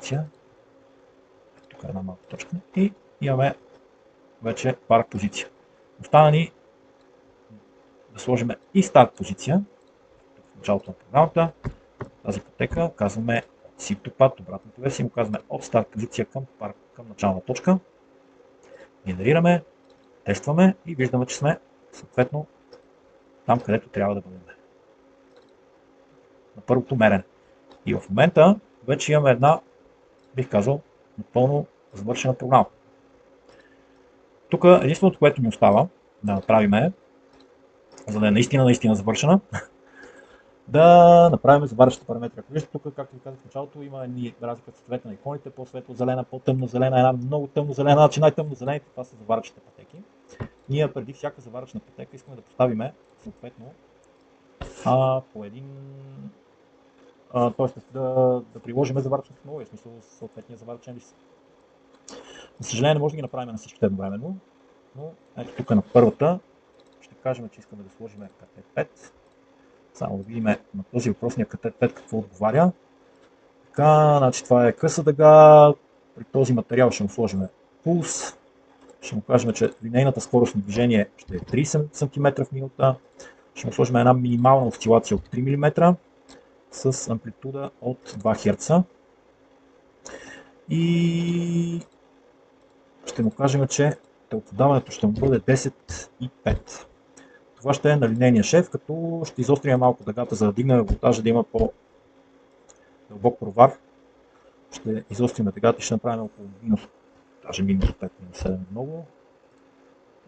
позиция. Тук е една малка точка. И имаме вече парк позиция. Остана ни да сложим и старт позиция. В началото на програмата. Тази пътека казваме Shift to Path, обратната версия му казваме от старт позиция към начална точка. Генерираме, тестваме и виждаме, че сме съответно там, където трябва да бъдем. На първото мерене. И в момента вече имаме една, бих казал, напълно завършена програма. Тук единственото, което ни остава да направим е, за да е наистина завършена, да направим заварващите параметри. Ако виждате тук, както ви казах в началото, има разлика в цветовете на иконите, по-светло зелена, по-тъмно зелена, една много тъмно зелена, значи най-тъмно зелените, това са заварващите пътеки. Ние преди всяка заварваща пътека искаме да поставим съответно по един, т.е. да приложим заварващата технология, в смисъл съответния заварвачен лист. За съжаление не може да ги направим на всичките едновременно, но ето тук на първата ще кажем, че искаме да сложим КТ5. Само да видим на този въпросния КТ5 какво отговаря. Така, значи това е къса дъга, при този материал ще му сложим пулс, ще му кажем, че линейната скорост на движение ще е 30 см в минута, ще му сложим една минимална осцилация от 3 мм с амплитуда от 2 Hz и ще му кажем, че тълкодаването ще му бъде 10,5. Това ще е на линейния шеф, като ще изострим малко дъгата, за да дигнем волтажа, да има по-дълбок провар. Ще изострим дъгата и ще направим около минус 5, минус 7 много.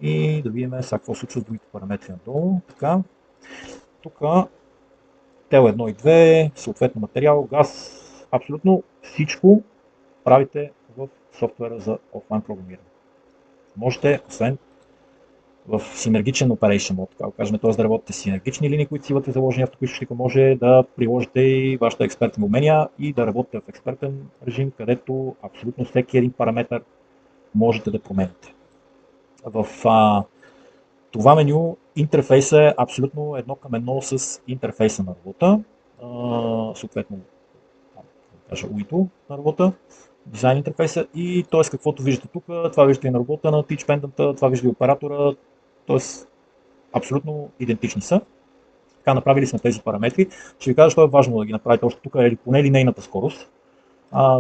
И да видим сега какво случва с другите параметри надолу. Така. Тук тел 1 и 2, съответно материал, газ, абсолютно всичко правите в софтуера за офлайн програмиране. Можете, освен в синергичен operation mode, така кажем, т.е. да работите с синергични линии, които си имате заложени в автоизточника, може да приложите и вашите експертни умения и да работите в експертен режим, където абсолютно всеки един параметър можете да промените. В това меню интерфейса е абсолютно едно към едно с интерфейса на робота, съответно UI-то на робота, дизайн интерфейса и т.е. каквото виждате тук, това виждате и на робота, на Teach Pendant, това вижда и оператора, т.е. абсолютно идентични са. Така, направили сме тези параметри. Ще ви кажа, защо е важно да ги направите още тук, или поне линейната скорост,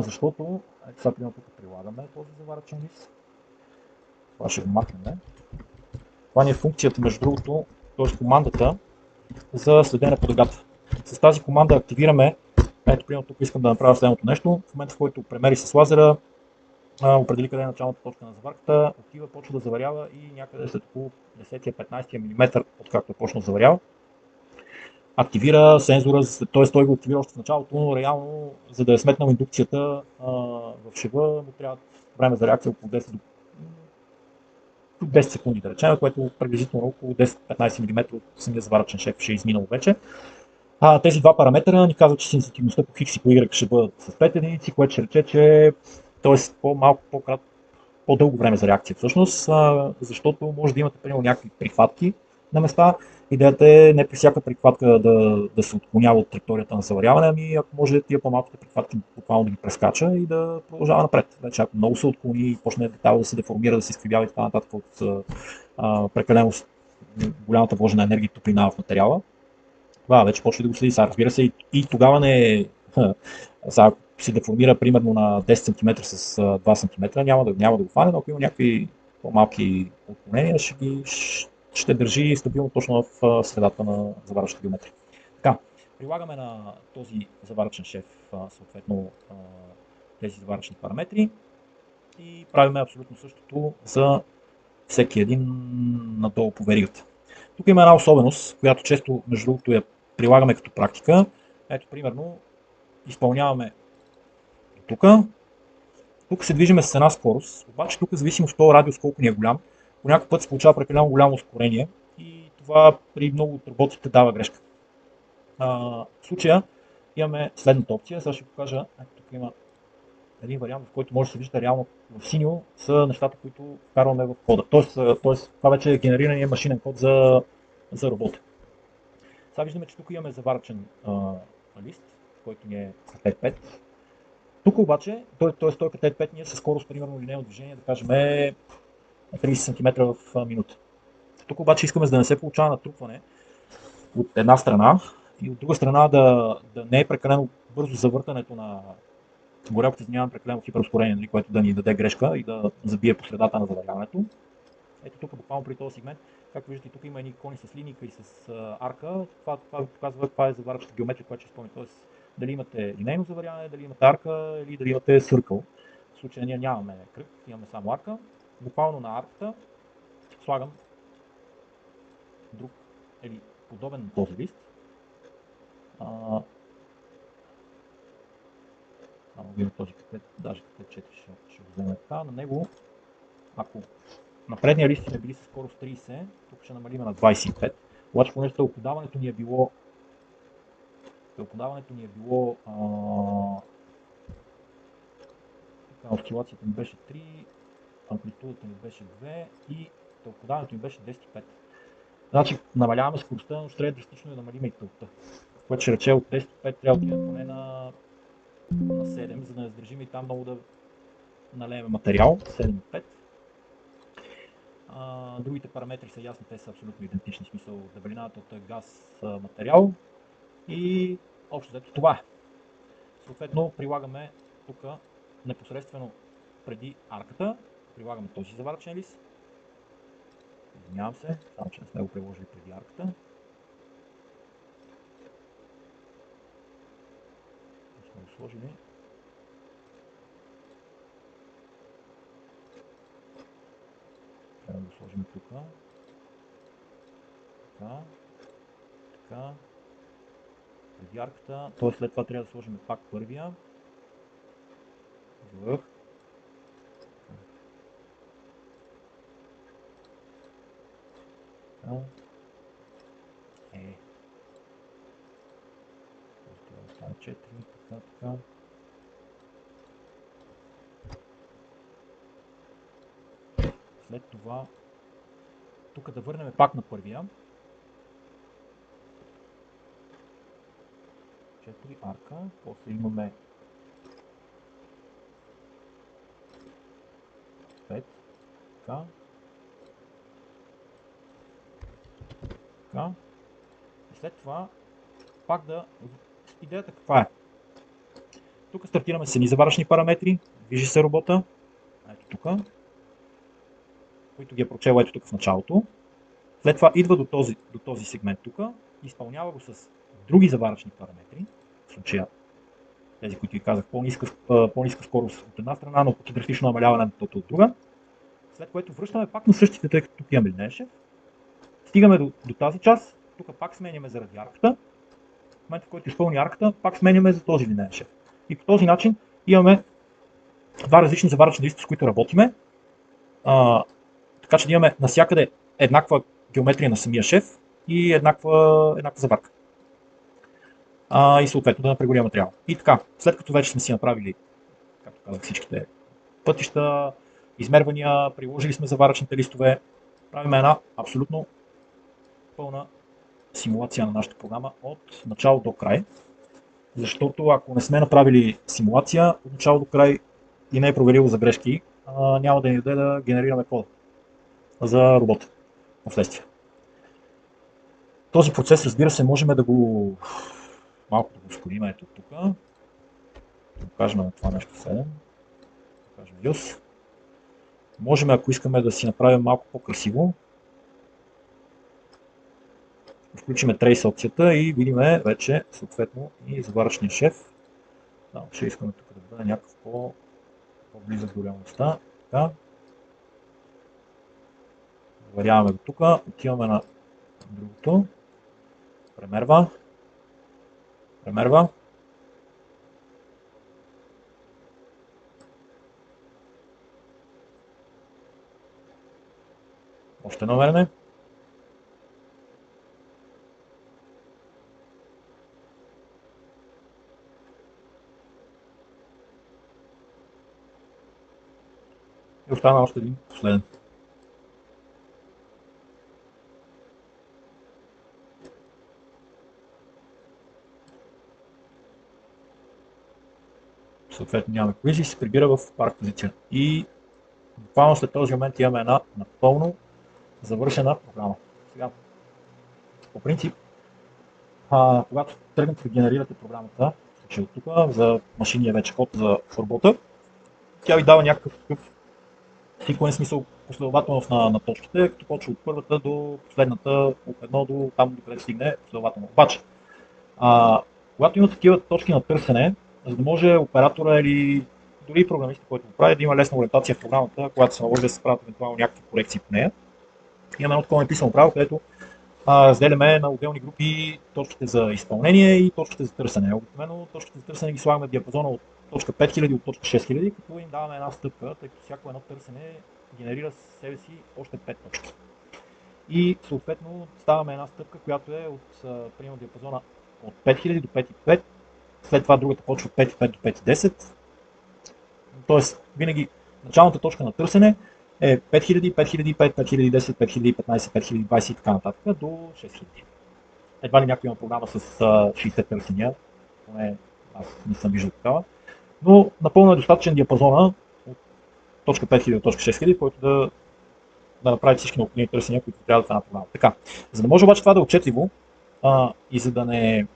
защото, ето сега примерно тук прилагаме този заварачен лист. Това ще го махнем. Това ни е функцията, между другото, т.е. командата за следене по дъгата. С тази команда активираме, ето примерно тук искам да направя следното нещо, в момента в който премери с лазера, определи къде е началната точка на заварката, отива, почва да заварява и някъде след около 10-15 мм, откакто е почнал да заварява, активира сензора, т.е. той го активира още в началото, но реално, за да е сметнал индукцията в шева, му трябва време за реакция около 10 секунди, да речем, което приблизително около 10-15 мм от самия заварачен шеф ще е изминало вече. Тези два параметъра ни казват, че сензитивността по X и по Y ще бъдат с 5 единици, което ще рече, че по-малко, по-дълго време за реакция всъщност, защото може да имате примерно някакви прихватки на места. Идеята е не при всяка прихватка да се отклонява от траекторията на заваряване, ами ако може тия по-малките прихватки буквално да ги прескача и да продължава напред. Вече ако много се отклони и почне детайл да се деформира, да се изкривява и така нататък от прекалено голямата вложена енергия и топлина в материала, това вече почва да го следи. Разбира се, и тогава не е. Ако се деформира примерно на 10 см с 2 см, няма да го фане, но ако има някакви по-малки отклонения, ще държи стабилно точно в средата на заварващата геометрия. Така, прилагаме на този заварачен шеф съответно тези заварачни параметри и правим абсолютно същото за всеки един надолу по веригата. Тук има една особеност, която често, между другото, я прилагаме като практика. Ето, примерно, изпълняваме тук. Тук се движиме с една скорост, обаче тук зависимо от този радиус колко ни е голям, по някакъв път се получава прекалено голямо ускорение и това при много от роботите дава грешка. В случая имаме следната опция, сега ще покажа, тук има един вариант, в който може да се вижда реално в синьо са нещата, които вкарваме в кода. Тоест това вече е генерирания машинен код за робота. Сега виждаме, че тук имаме заварачен лист, който ни е 5. Тук обаче, т.е. той катет 5 ние със скорост, примерно линейно движение, да кажем 30 см в минута. Тук обаче искаме, за да не се получава натрупване от една страна и от друга страна да не е прекалено бързо завъртането на горелката, за няма прекалено хиперускорение, нали, което да ни даде грешка и да забие по средата на заваряването. Ето тук буквално при този сегмент, както виждате, тук има едни икони с линейка и с арка. Това ви показва каква е заварващата геометрия, която ще изпълни. Тоест, дали имате линейно заваряване, дали имате арка или дали имате съркъл. В случая ние нямаме кръг, имаме само арка. Буквално на арката слагам друг или подобен на този лист. Само видим този катет, даже катет 4 ще го вземе така. На него, ако на предния лист сме били с скорост 30, тук ще намалим на 25. Обаче, понеже тълподаването ни е било осцилацията ни беше 3, амплитудата ни беше 2 и тълподаването ни беше 10,5. Значи намаляваме скоростта, но ще трябва драстично да намалим и тълпта. Което ще рече от 10,5 трябва да отидем поне на 7, за да не сдържим и там много да налеем материал. 7,5. Другите параметри са ясни, те са абсолютно идентични, в смисъл дебелината от газ, материал и общо взето това е. Съответно прилагаме тук непосредствено преди арката, прилагаме този заварачен лист. Извинявам се, само че не сме го приложили преди арката. Не сме го сложили. Трябва да го сложим тук. Така. Преди арката, т.е. след това трябва да сложим пак първия. Върх. Стане 4, така. След това, тук да върнем пак на първия. 4 арка, после имаме 5, така. И след това пак идеята каква е? Тук стартираме с едни заваръчни параметри, движи се робота, ето тук, които ги е прочел ето тук в началото. След това идва до този сегмент тук, изпълнява го с други заваръчни параметри, в случая тези, които ви казах, по-ниска скорост от една страна, но драстично намаляване на от друга. След което връщаме пак на същите, тъй като тук имаме линейен шеф. Стигаме до тази част, тук пак сменяме заради арката. В момента, в който изпълни арката, пак сменяме за този линейен шеф. И по този начин имаме два различни заваръчни листа, с които работиме. Така че да имаме навсякъде еднаква геометрия на самия шеф и еднаква заварка. И съответно да напрегорим материал. И така, след като вече сме си направили, както казах, всичките пътища, измервания, приложили сме заваръчните листове, правим една абсолютно пълна симулация на нашата програма от начало до край. Защото ако не сме направили симулация от начало до край и не е проверило за грешки, няма да ни даде да генерираме кода за робота впоследствие. Този процес, разбира се, можем да го малко да го ускорим. Ето тук. Да покажем на това нещо 7. Да покажем use. Можем, ако искаме да си направим малко по-красиво, включим Trace опцията и видим вече съответно и заваръчния шеф. Ще искаме тук да бъде някакъв по-близък до реалността. Така. Заваряваме го тук, отиваме на другото. Премерва. Още едно мерене. И остана още един последен. съответно нямаме колизии, се прибира в парк позиция. И буквално след този момент имаме една напълно завършена програма. Сега, по принцип, когато тръгнете да генерирате програмата, че от тук за машинния вече код за робота, тя ви дава някакъв такъв секвенс, смисъл последователност на точките, като почва от първата до последната, от едно до там, до където стигне последователно. Обаче, когато има такива точки на търсене, за да може оператора или дори програмиста, който го прави, да има лесна ориентация в програмата, когато се наложи да се правят евентуално някакви корекции по нея, имаме едно такова написано право, където разделяме на отделни групи точките за изпълнение и точките за търсене. Обикновено точките за търсене ги слагаме в диапазона от точка 5000 от точка 6000, като им даваме една стъпка, тъй като всяко едно търсене генерира със себе си още 5 точки. И съответно ставаме една стъпка, която е от примерно диапазона от 5000 до 5.5, след това другата почва от 5.5 до 5.10. Тоест винаги началната точка на търсене е 5000, 5005, 5010, 5015, 5020 и така нататък до 6000. Едва ли някой има програма с 60 търсения, поне аз не съм виждал такава, но напълно е достатъчен диапазона от точка 5000 до точка 6000, който да направи всички необходими търсения, които трябва да са на програма. Така, за да може обаче това да е отчетливо и за да не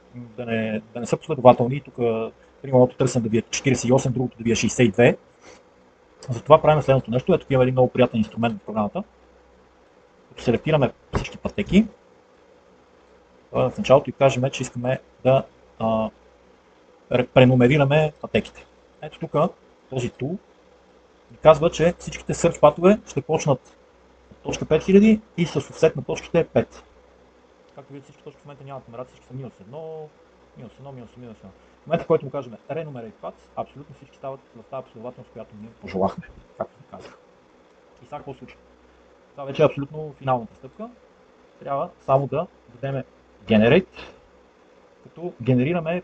са последователни, тук примерно търсене да ви е 48, другото да ви е 62, затова правим следното нещо. Ето има един много приятен инструмент в програмата. Като селектираме всички пътеки, в началото и кажем, че искаме да преномерираме пътеките. Ето тук този tool ни казва, че всичките search патове ще почнат от точка 5000 и с офсет на точките 5. Както видите, всички точки в момента нямат номерация, всички са минус 1, минус 1, минус 1, минус 1. В момента, в който му кажем Renumerate Paths, абсолютно всички стават в тази последователност, която ние пожелахме, както ви казах. И сега какво случва? Това вече е абсолютно финалната стъпка. Трябва само да дадем Generate, като генерираме,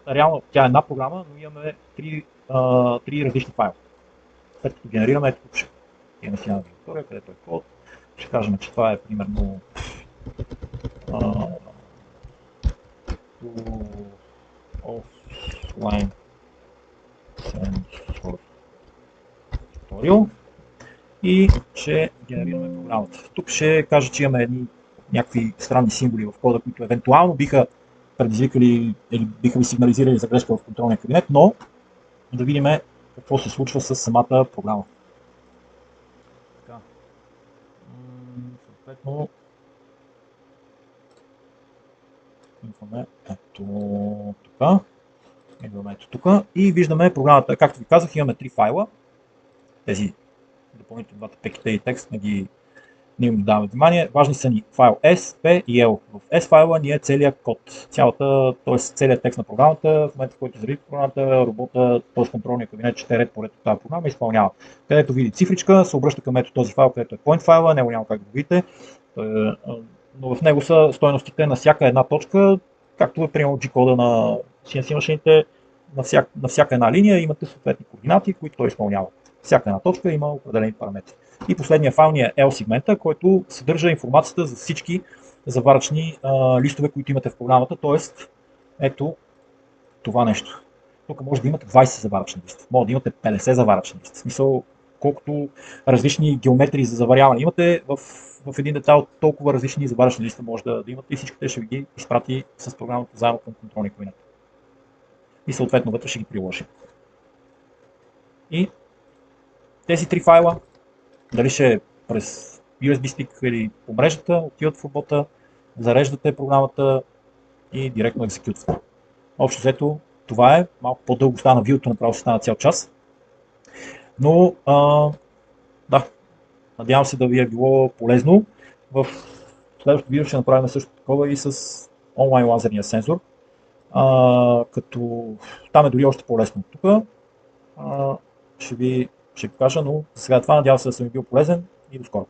реално тя е една програма, но имаме три различни файла. След като генерираме, ето тук ще имаме си една директория, където е код. Ще кажем, че това е примерно offline sensor tutorial и ще генерираме програмата. Тук ще кажа, че имаме някакви странни символи в кода, които евентуално биха предизвикали или биха ви сигнализирали за грешка в контролния кабинет, но да видим какво се случва с самата програма. Така. Съответно, идваме ето тук. Идваме ето тук и виждаме програмата. Както ви казах, имаме три файла. Тези допълнително двата пеките и текст не им даваме внимание. Важни са ни файл S, P и L. В S файла ни е целият код, т.е. целият текст на програмата. В момента, в който заради програмата, робота, т.е. контролния кабинет чете ред по ред от тази програма и изпълнява. Където види цифричка, се обръща към ето този файл, където е point файла, него няма как да го видите, но в него са стойностите на всяка една точка, както е примерно G-кода на CNC машините, на всяка една линия имате съответни координати, които той изпълнява. Всяка една точка има определени параметри. И последния файл ни е L сегмента, който съдържа информацията за всички заваръчни листове, които имате в програмата, т.е. ето това нещо. Тук може да имате 20 заваръчни листа, може да имате 50 заваръчни листа. В смисъл, колкото различни геометрии за заваряване имате, в един детайл толкова различни заваръчни листа може да имате и всичките ще ви ги изпрати с програмата заедно към контролния кабинет. И съответно вътре ще ги приложим. И тези три файла, дали ще е през USB stick или по мрежата, отиват в робота, зареждате програмата и директно екзекютвате. Общо взето, това е. Малко по-дълго стана видеото, направо ще стана цял час. Но, да, надявам се да ви е било полезно. В следващото видео ще направим също такова и с онлайн лазерния сензор. Като там е дори още по-лесно от тук. Ще ви покажа, но за сега това надявам се да съм ви бил полезен и до скоро.